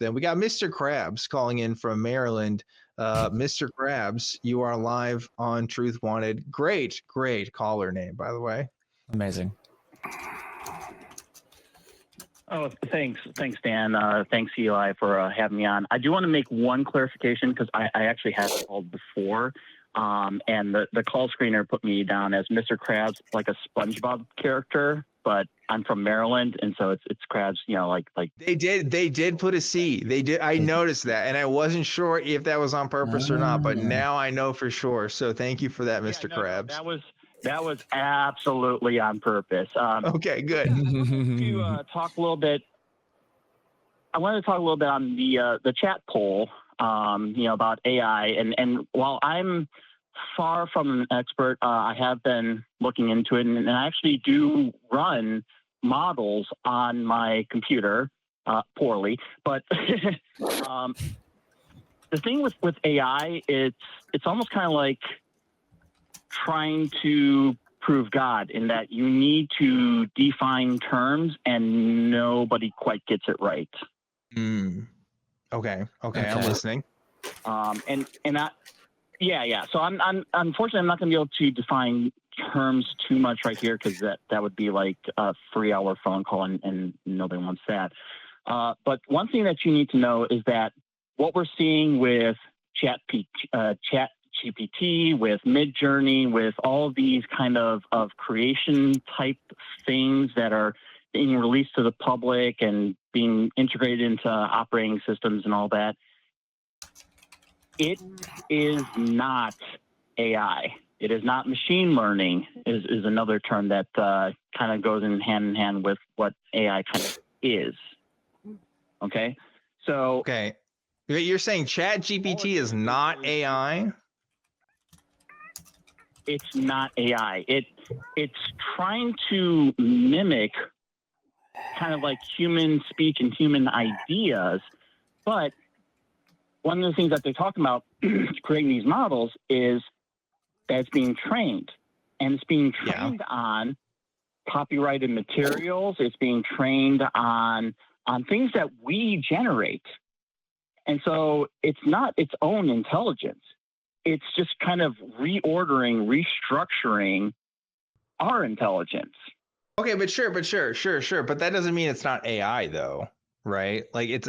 Then we got Mr. Krabs calling in from Maryland. Mr. Krabs, you are live on Truth Wanted. Great caller name, by the way. Amazing. Oh, thanks, Dan. Thanks, Eli, for having me on. I do want to make one clarification because I actually had called before, and the call screener put me down as Mr. Krabs, like a SpongeBob character, but I'm from Maryland, and so it's Krabs. You know, like they did put a C. They did. I noticed that, and I wasn't sure if that was on purpose or not, but now I know for sure. So thank you for that, Mr. Krabs. No, that was absolutely on purpose. Okay, good. To talk a little bit, I wanted to talk a little bit on the chat poll, about AI. And while I'm far from an expert, I have been looking into it, and I actually do run models on my computer, poorly. But the thing with AI, it's almost kind of like trying to prove God, in that you need to define terms and nobody quite gets it right. Okay. I'm listening. So I'm unfortunately I'm not going to be able to define terms too much right here, because that would be like a 3-hour phone call, and nobody wants that. But one thing that you need to know is that what we're seeing with ChatGPT, with Midjourney, with all of these kind of creation type things that are being released to the public and being integrated into operating systems and all that, it is not AI. It is not machine learning, is another term that kind of goes hand in hand with what AI kind of is. Okay? So... Okay. You're saying ChatGPT is not AI? It's not AI. It's trying to mimic kind of like human speech and human ideas, but one of the things that they're talking about creating these models is that it's being trained, and it's being trained on copyrighted materials. It's being trained on things that we generate. And so it's not its own intelligence. It's just kind of reordering, restructuring our intelligence. Okay, but sure. But that doesn't mean it's not AI though, right? Like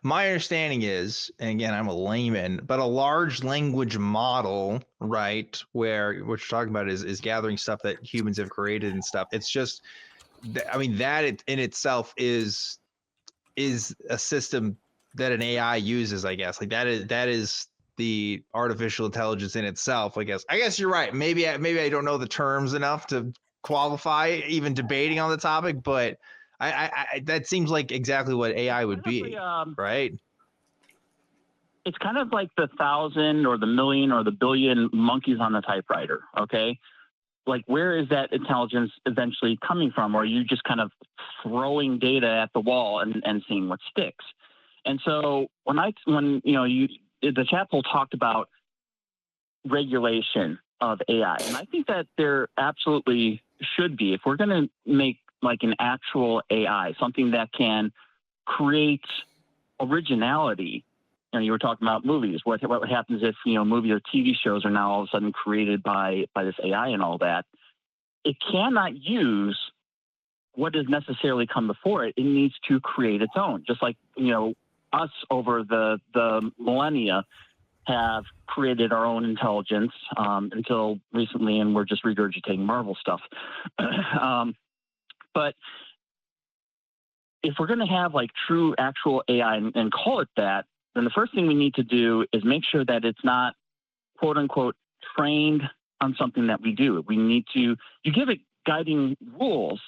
my understanding is, and again, I'm a layman, but a large language model, right, where what you're talking about is gathering stuff that humans have created and stuff. It's just, I mean, that in itself is a system that an AI uses, I guess. Like that is the artificial intelligence in itself, I guess. I guess you're right. Maybe I don't know the terms enough to qualify even debating on the topic, but I that seems like exactly what AI would be, right? It's kind of like the 1,000 or the million or the billion monkeys on the typewriter, okay? Like, where is that intelligence eventually coming from? Or are you just kind of throwing data at the wall and seeing what sticks? And so when the chat poll talked about regulation of AI, and I think that there absolutely should be. If we're going to make like an actual AI, something that can create originality. You were talking about movies. What happens if movies or TV shows are now all of a sudden created by this AI and all that? It cannot use what has necessarily come before it. It needs to create its own, just like us over the millennia have created our own intelligence until recently, and we're just regurgitating Marvel stuff. But if we're going to have like true actual AI and call it that, then the first thing we need to do is make sure that it's not, quote unquote, trained on something that we do. We need to, you give it guiding rules,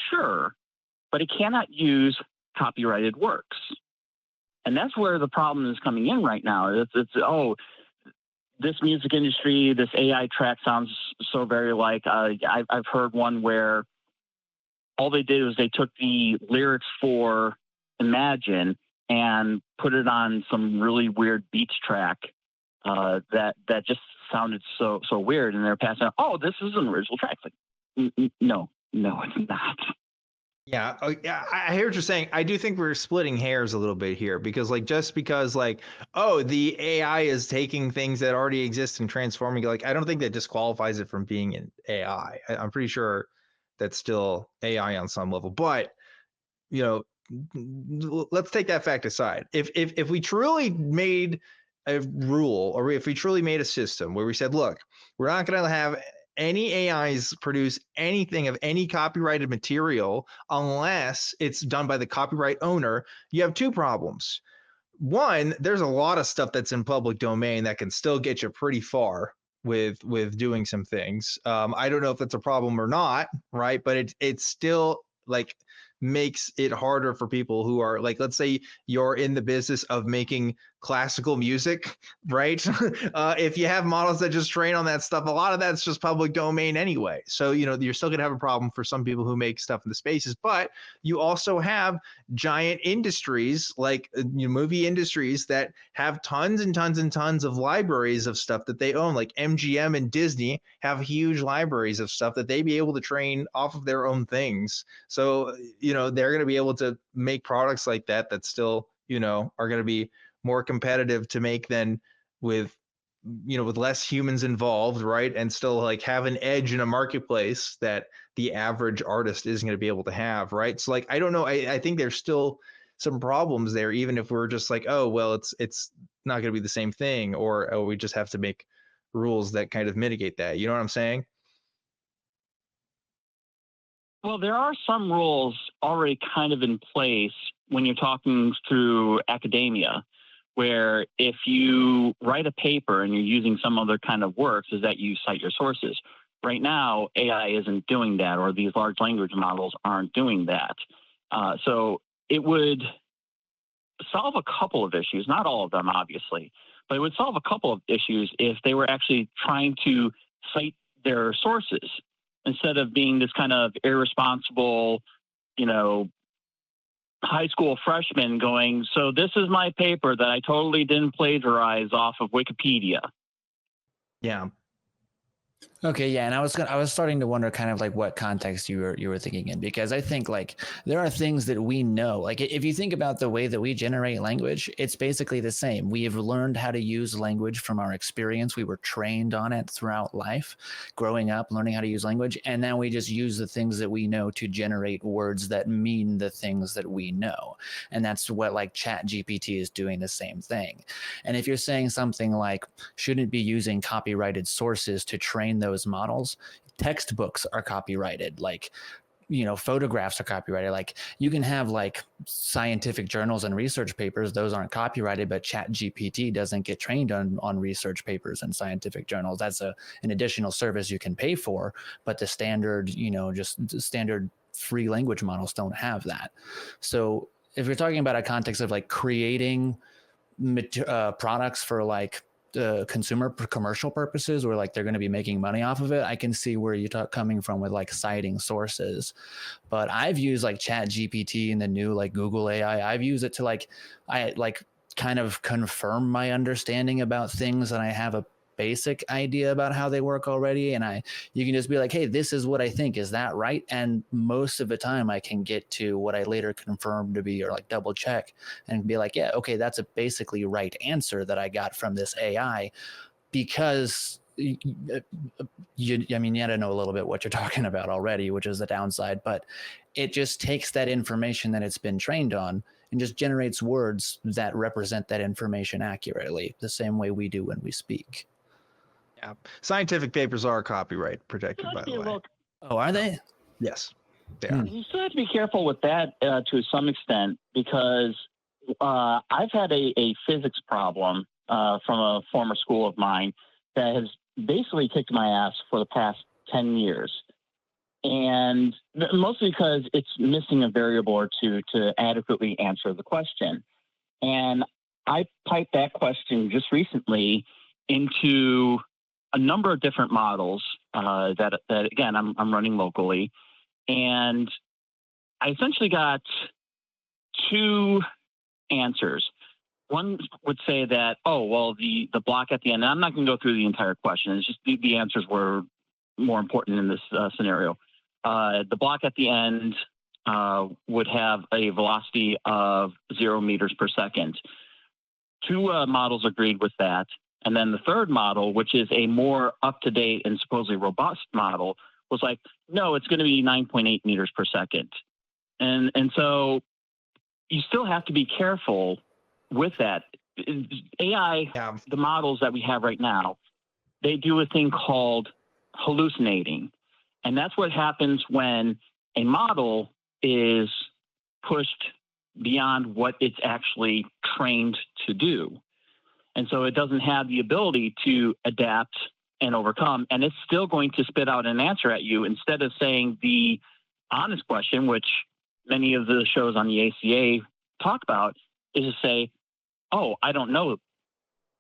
sure, but it cannot use copyrighted works. And that's where the problem is coming in right now. It's this music industry, this AI track sounds so very like, I've heard one where all they did was they took the lyrics for Imagine and put it on some really weird beats track that just sounded so weird, and they're passing out, oh, this is an original track. It's like, no, it's not. Yeah, yeah, I hear what you're saying. I do think we're splitting hairs a little bit here because, like, just because, like, oh, the AI is taking things that already exist and transforming, like, I don't think that disqualifies it from being an AI. I'm pretty sure that's still AI on some level. But you know, let's take that fact aside. If we truly made a rule, or if we truly made a system where we said, look, we're not going to have any AIs produce anything of any copyrighted material unless it's done by the copyright owner, you have two problems. One, there's a lot of stuff that's in public domain that can still get you pretty far with doing some things. I don't know if that's a problem or not, right? But it's still like makes it harder for people who are like, let's say you're in the business of making classical music, right? If you have models that just train on that stuff, a lot of that's just public domain anyway. So, you know, you're still gonna have a problem for some people who make stuff in the spaces, but you also have giant industries like movie industries that have tons and tons and tons of libraries of stuff that they own. Like MGM and Disney have huge libraries of stuff that they be able to train off of their own things. So, you know, they're going to be able to make products like that still, you know, are going to be more competitive to make than with, you know, with less humans involved, right? And still like have an edge in a marketplace that the average artist isn't going to be able to have, right? So like, I don't know. I think there's still some problems there, even if we're just like, oh, well, it's not going to be the same thing, or oh, we just have to make rules that kind of mitigate that. You know what I'm saying? Well, there are some rules already kind of in place when you're talking through academia, where if you write a paper and you're using some other kind of works, is that you cite your sources. Right now, AI isn't doing that, or these large language models aren't doing that. So it would solve a couple of issues, not all of them, obviously, but it would solve a couple of issues if they were actually trying to cite their sources instead of being this kind of irresponsible, you know, high school freshman going, so this is my paper that I totally didn't plagiarize off of Wikipedia. Yeah. Okay, yeah, and I was starting to wonder kind of like what context you were thinking in, because I think like there are things that we know. Like if you think about the way that we generate language, it's basically the same. We have learned how to use language from our experience. We were trained on it throughout life, growing up, learning how to use language, and now we just use the things that we know to generate words that mean the things that we know. And that's what like Chat GPT is doing, the same thing. And if you're saying something like shouldn't be using copyrighted sources to train those models, textbooks are copyrighted, like, you know, photographs are copyrighted. Like you can have like scientific journals and research papers, those aren't copyrighted, but Chat GPT doesn't get trained on research papers and scientific journals. That's an additional service you can pay for, but the standard, you know, just the standard free language models don't have that. So if you're talking about a context of like creating products for like consumer commercial purposes, where like they're going to be making money off of it, I can see where you're coming from with like citing sources. But I've used like Chat GPT and the new like Google AI. I've used it to like kind of confirm my understanding about things, and I have a basic idea about how they work already, and you can just be like, hey, this is what I think, is that right? And most of the time I can get to what I later confirm to be, or like double check and be like, yeah, okay, that's a basically right answer that I got from this AI, because I mean, you had to know a little bit what you're talking about already, which is the downside, but it just takes that information that it's been trained on and just generates words that represent that information accurately, the same way we do when we speak. Yeah. Scientific papers are copyright protected, by the way. Oh, are they? Yes, they are. You still have to be careful with that to some extent, because I've had a physics problem from a former school of mine that has basically kicked my ass for the past 10 years. And mostly because it's missing a variable or two to adequately answer the question. And I piped that question just recently into a number of different models that again, I'm running locally. And I essentially got two answers. One would say that, oh, well, the block at the end, and I'm not going to go through the entire question. It's just the answers were more important in this scenario. The block at the end would have a velocity of 0 meters per second. Two models agreed with that. And then the third model, which is a more up-to-date and supposedly robust model, was like, no, it's going to be 9.8 meters per second. And so you still have to be careful with that. AI, the models that we have right now, they do a thing called hallucinating. And that's what happens when a model is pushed beyond what it's actually trained to do. And so it doesn't have the ability to adapt and overcome. And it's still going to spit out an answer at you instead of saying the honest question, which many of the shows on the ACA talk about, is to say, oh, I don't know.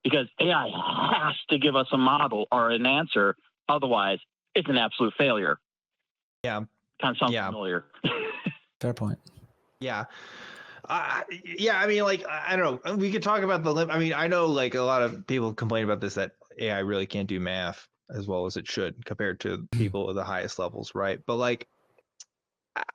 Because AI has to give us a model or an answer. Otherwise, it's an absolute failure. Yeah. Kind of sounds familiar. Fair point. Yeah. Yeah, I mean, like, I don't know. We could talk about the I mean, I know like a lot of people complain about this, that AI really can't do math as well as it should compared to people at the highest levels, right? But like,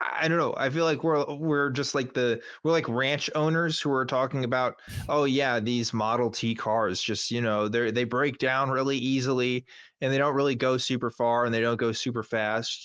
I don't know. I feel like we're just like we're like ranch owners who are talking about, oh yeah, these Model T cars just, they break down really easily and they don't really go super far and they don't go super fast.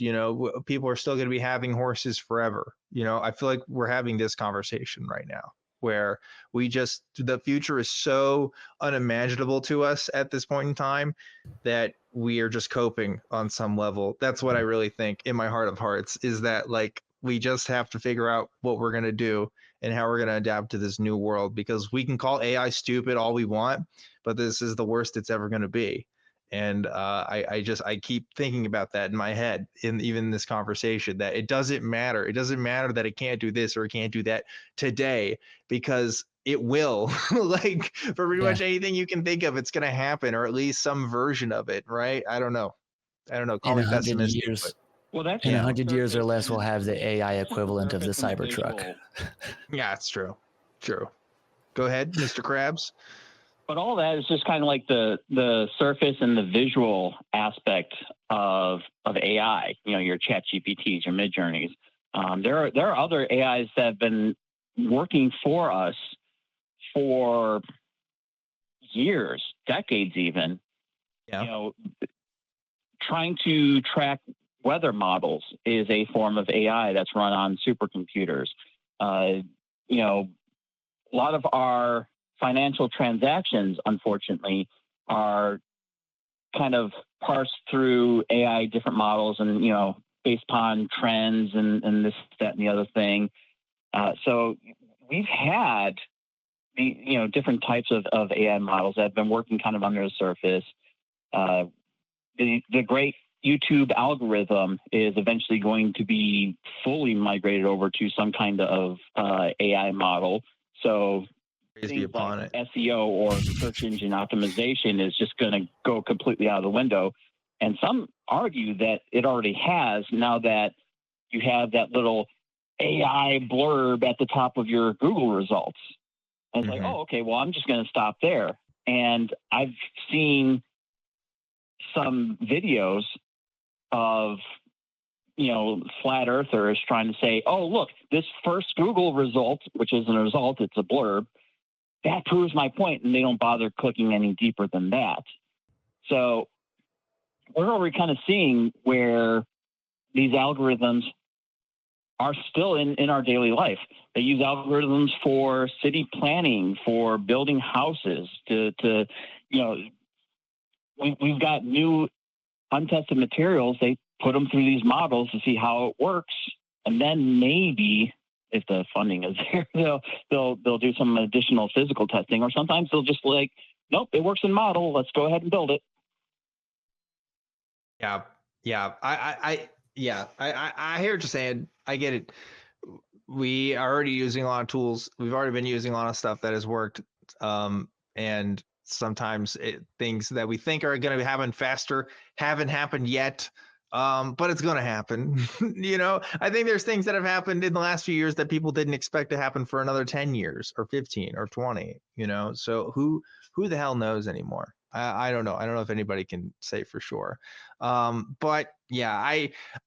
People are still going to be having horses forever. I feel like we're having this conversation right now where the future is so unimaginable to us at this point in time that we are just coping on some level. That's what I really think in my heart of hearts, is that like we just have to figure out what we're going to do and how we're going to adapt to this new world, because we can call AI stupid all we want, but this is the worst it's ever going to be. And I keep thinking about that in my head in even this conversation, that it doesn't matter. It doesn't matter that it can't do this or it can't do that today, because it will. Like for pretty much anything you can think of, it's going to happen, or at least some version of it, right? I don't know. Call me pessimistic. Years, well, that's in 100 years or less, we'll have the AI equivalent of the Cybertruck. Yeah, it's true. True. Go ahead, Mr. Krabs. But all that is just kind of like the surface and the visual aspect of AI. Your ChatGPTs, your Midjourneys. There are other AIs that have been working for us for years, decades, even. Yeah. Trying to track weather models is a form of AI that's run on supercomputers. A lot of our financial transactions, unfortunately, are kind of parsed through AI different models and, based upon trends and this, that, and the other thing. So we've had the, different types of AI models that have been working kind of under the surface. The great YouTube algorithm is eventually going to be fully migrated over to some kind of AI model. So things like SEO or search engine optimization is just going to go completely out of the window. And some argue that it already has, now that you have that little AI blurb at the top of your Google results. And it's like, oh, okay, well, I'm just going to stop there. And I've seen some videos of, flat earthers trying to say, oh, look, this first Google result, which isn't a result, it's a blurb, that proves my point, and they don't bother clicking any deeper than that. So we're already kind of seeing where these algorithms are still in our daily life. They use algorithms for city planning, for building houses, we've got new untested materials. They put them through these models to see how it works. And then maybe, if the funding is there, they'll do some additional physical testing, or sometimes they'll just like, nope, it works in model. Let's go ahead and build it. Yeah. Yeah. I hear what you're saying. I get it. We are already using a lot of tools. We've already been using a lot of stuff that has worked. And sometimes things that we think are going to happen faster haven't happened yet. But it's going to happen. I think there's things that have happened in the last few years that people didn't expect to happen for another 10 years or 15 or 20, so who the hell knows anymore? I don't know. I don't know if anybody can say for sure. But yeah,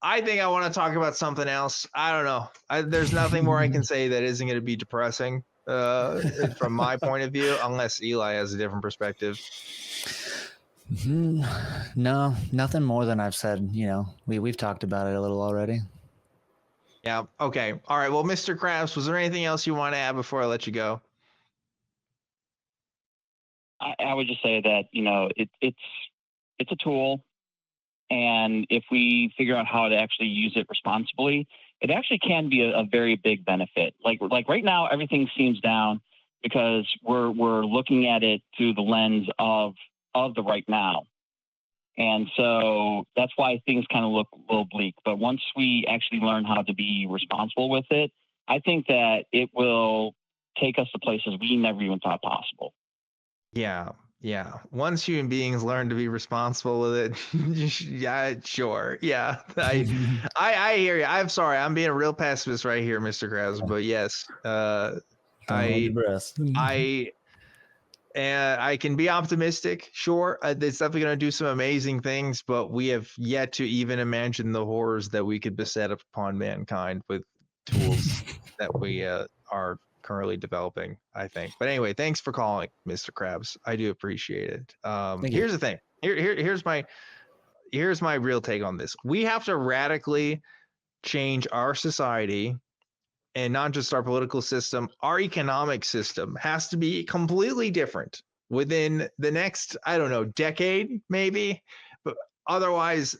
I think I want to talk about something else. I don't know. There's nothing more I can say that isn't going to be depressing from my point of view, unless Eli has a different perspective. No, nothing more than I've said. We've talked about it a little already. Yeah. Okay. All right. Well, Mr. Krabs, was there anything else you want to add before I let you go? I would just say that it's a tool, and if we figure out how to actually use it responsibly, it actually can be a very big benefit. Like right now, everything seems down because we're looking at it through the lens of the right now, and so that's why things kind of look a little bleak. But once we actually learn how to be responsible with it, I think that it will take us to places we never even thought possible. Yeah. Once human beings learn to be responsible with it, yeah, sure. Yeah. I hear you. I'm sorry. I'm being a real pessimist right here, Mr. Krabs, but yes. I can be optimistic. Sure. It's definitely going to do some amazing things, but we have yet to even imagine the horrors that we could beset upon mankind with tools that we are currently developing, I think. But anyway, thanks for calling, Mr. Krabs. I do appreciate it. Here's the thing. Here's my real take on this. We have to radically change our society, and not just our political system. Our economic system has to be completely different within the next, I don't know, decade maybe. But otherwise,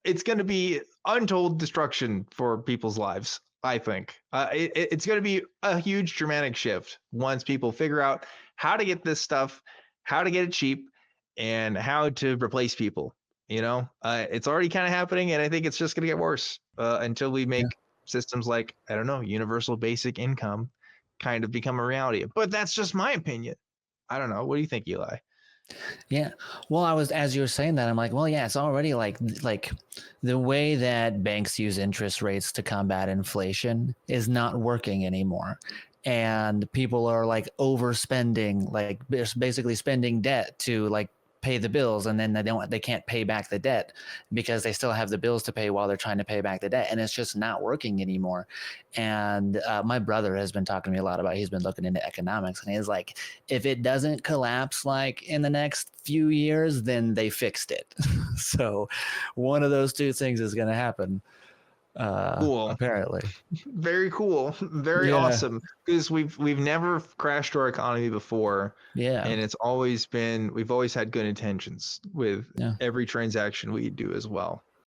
it's going to be untold destruction for people's lives. I think it's going to be a huge dramatic shift once people figure out how to get this stuff, how to get it cheap, and how to replace people. It's already kind of happening, and I think it's just going to get worse until we make systems like, I don't know, universal basic income kind of become a reality. But that's just my opinion. I don't know. What do you think, Eli? Yeah. Well, as you were saying that, I'm like, well, yeah, it's already like the way that banks use interest rates to combat inflation is not working anymore. And people are like overspending, like basically spending debt to like pay the bills, and then they can't pay back the debt because they still have the bills to pay while they're trying to pay back the debt, and it's just not working anymore. And my brother has been talking to me a lot about, he's been looking into economics, and he's like, if it doesn't collapse like in the next few years, then they fixed it. So one of those two things is going to happen. Cool. Apparently. Very cool. Very awesome. Because we've never crashed our economy before. Yeah. And we've always had good intentions with every transaction we do as well.